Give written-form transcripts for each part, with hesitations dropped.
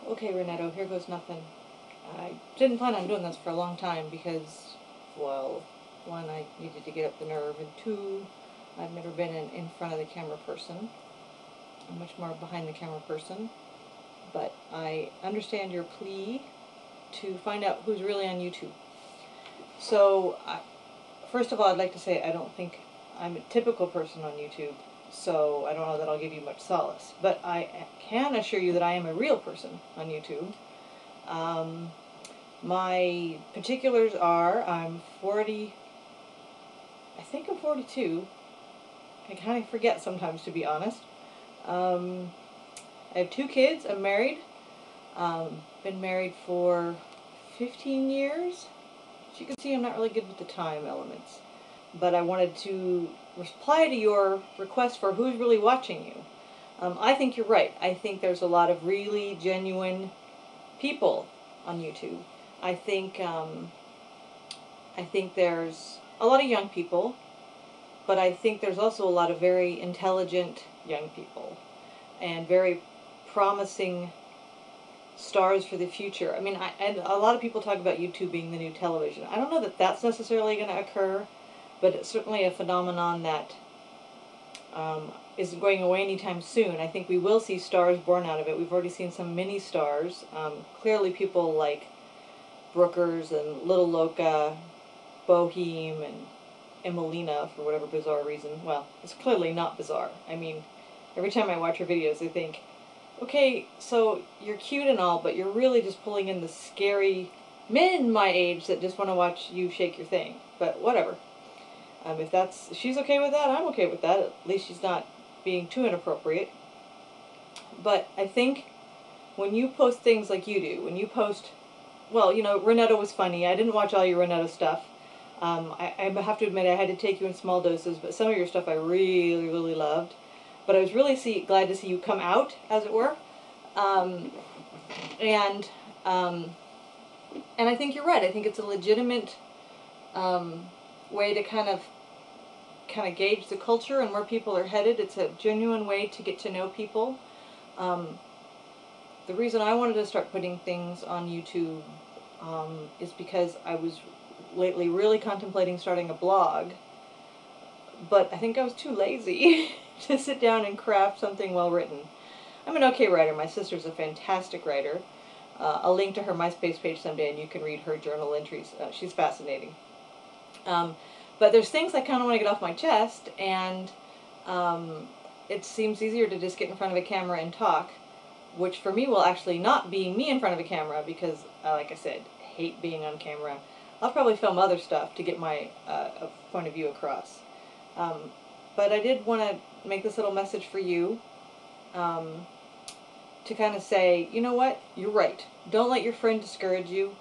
Okay, Renetto, here goes nothing. I didn't plan on doing this for a long time because, well, one, I needed to get up the nerve, and two, I've never been an in front of the camera person. I'm much more behind the camera person. But I understand your plea to find out who's really on YouTube. So, first of all, I'd like to say I don't think I'm a typical person on YouTube, so I don't know that I'll give you much solace. But I can assure you that I am a real person on YouTube. My particulars are I'm 40, I think I'm 42. I kind of forget sometimes, to be honest. I have 2 kids. I'm married. Been married for 15 years. As you can see, I'm not really good with the time elements. But I wanted to reply to your request for who's really watching you. I think you're right. I think there's a lot of really genuine people on YouTube. I think there's a lot of young people, but I think there's also a lot of very intelligent young people and very promising stars for the future. I mean, and a lot of people talk about YouTube being the new television. I don't know that that's necessarily going to occur, but it's certainly a phenomenon that isn't going away anytime soon. I think we will see stars born out of it. We've already seen some mini stars. Clearly people like Brookers and Little Loca, Boheme, and Emelina, for whatever bizarre reason. Well, it's clearly not bizarre. I mean, every time I watch her videos I think, okay, so you're cute and all, but you're really just pulling in the scary men my age that just want to watch you shake your thing. But whatever. If she's okay with that, I'm okay with that. At least she's not being too inappropriate. But I think when you post things like you do, when you post, well, you know, Renetto was funny. I didn't watch all your Renetto stuff. I have to admit I had to take you in small doses, but some of your stuff I really, really loved. But I was really glad to see you come out, as it were. And I think you're right. I think it's a legitimate way to kind of gauge the culture and where people are headed. It's a genuine way to get to know people. The reason I wanted to start putting things on YouTube is because I was lately really contemplating starting a blog, but I think I was too lazy to sit down and craft something well written. I'm an okay writer. My sister's a fantastic writer. I'll link to her MySpace page someday and you can read her journal entries. She's fascinating. But there's things I kind of want to get off my chest, and it seems easier to just get in front of a camera and talk, which for me will actually not be me in front of a camera because, like I said, hate being on camera. I'll probably film other stuff to get my point of view across. But I did want to make this little message for you to kind of say, you know what, you're right. Don't let your friend discourage you.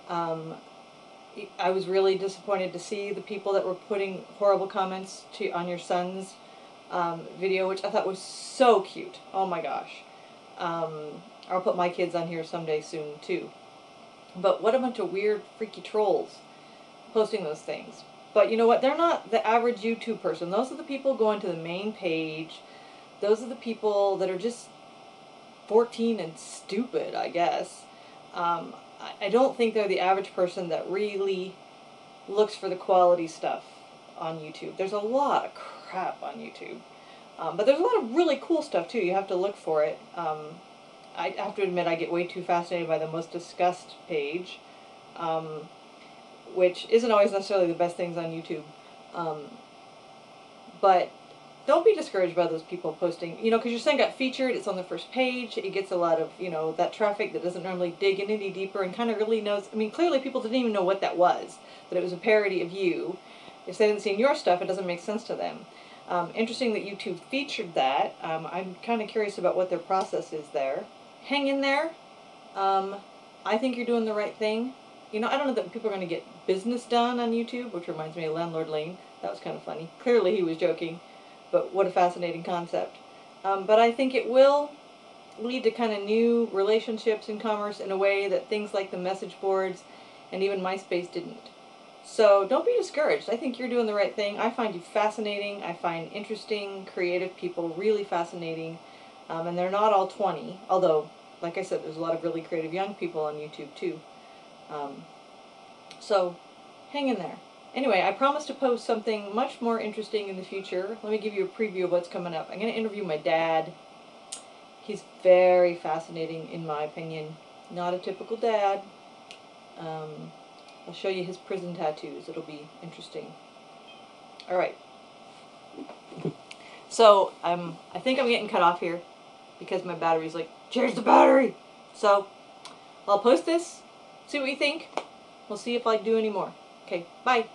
I was really disappointed to see the people that were putting horrible comments on your son's video, which I thought was so cute. Oh my gosh. I'll put my kids on here someday soon too. But what a bunch of weird, freaky trolls posting those things. But you know what? They're not the average YouTube person. Those are the people going to the main page. Those are the people that are just 14 and stupid, I guess. I don't think they're the average person that really looks for the quality stuff on YouTube. There's a lot of crap on YouTube. But there's a lot of really cool stuff too. You have to look for it. I have to admit I get way too fascinated by the most discussed page, which isn't always necessarily the best things on YouTube. But don't be discouraged by those people posting, you know, because your son got featured, it's on the first page, it gets a lot of, you know, that traffic that doesn't normally dig in any deeper and kind of really knows, I mean, clearly people didn't even know what that was, that it was a parody of you. If they hadn't seen your stuff, it doesn't make sense to them. Interesting that YouTube featured that. I'm kind of curious about what their process is there. Hang in there. I think you're doing the right thing. You know, I don't know that people are going to get business done on YouTube, which reminds me of Landlord Lane. That was kind of funny. Clearly he was joking, but what a fascinating concept. But I think it will lead to kind of new relationships in commerce in a way that things like the message boards and even MySpace didn't. So don't be discouraged. I think you're doing the right thing. I find you fascinating. I find interesting, creative people really fascinating. And they're not all 20, although like I said, there's a lot of really creative young people on YouTube too. So hang in there. Anyway, I promise to post something much more interesting in the future. Let me give you a preview of what's coming up. I'm going to interview my dad. He's very fascinating, in my opinion. Not a typical dad. I'll show you his prison tattoos. It'll be interesting. Alright. So, I think I'm getting cut off here because my battery's like, change the battery! So, I'll post this, see what you think. We'll see if I do any more. Okay, bye.